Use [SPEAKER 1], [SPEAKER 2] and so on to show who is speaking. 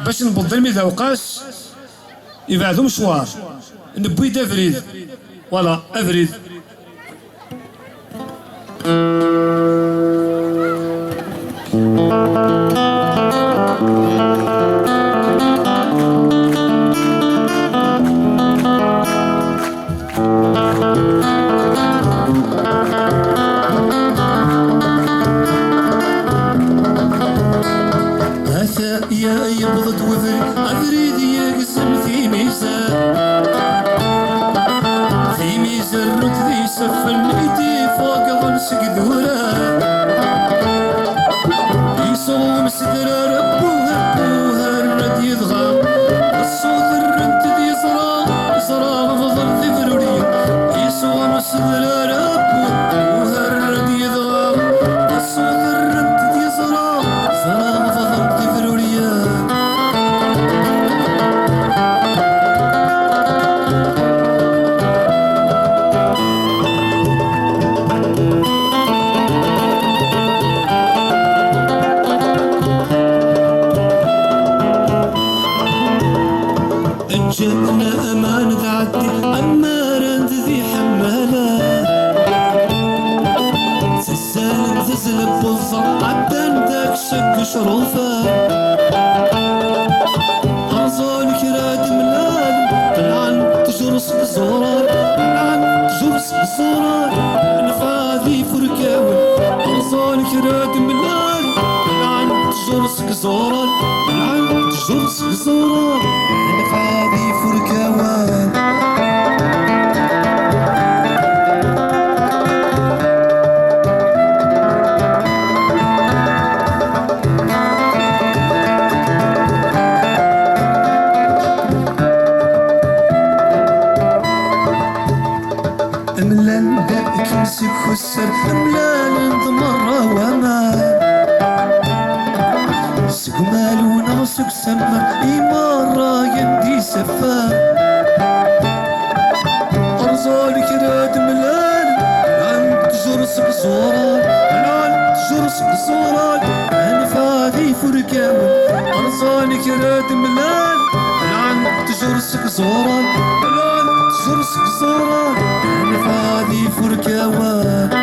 [SPEAKER 1] باش نبض الميدا وقاس يبعدو مشوار نبويد افريد فوالا افريد.
[SPEAKER 2] يا يبضت أفريد يقسم في ميزان رد ذي سفن ايدي فوق ظلس قدورة يصوم سدرة ربوها الرد يضغم الصوت الرد ذي زرام فضل ذي فرورية يصوم سدرة ربوها الرد يضغم الصوت الرد ذي زرام فضل ذي فرورية. جبنا أمان تعدي أمارا ذي حمالة تسالم تزلب بالظل عدان ذاك شق شروفة أرزان كراد ملال طلعن تجرس بزوران طلعن تجرس بزوران نفاذي فركاوي أرزان كراد ملال طلعن تجرس بزوران طلعن تجرس بزوران نفاذي فركاوان. أملان داك نسك خسر أملان ضمر ومان سقمال ونغسك سمر إمارة يندي سفان أرزالك راد ملان عن تجرس بزوران عن تجرس بزوران أنفاذي فرقاوان أرزالك راد ملان عن تجرس بزوران عن تجرس بزوران أنفاذي فرقاوان.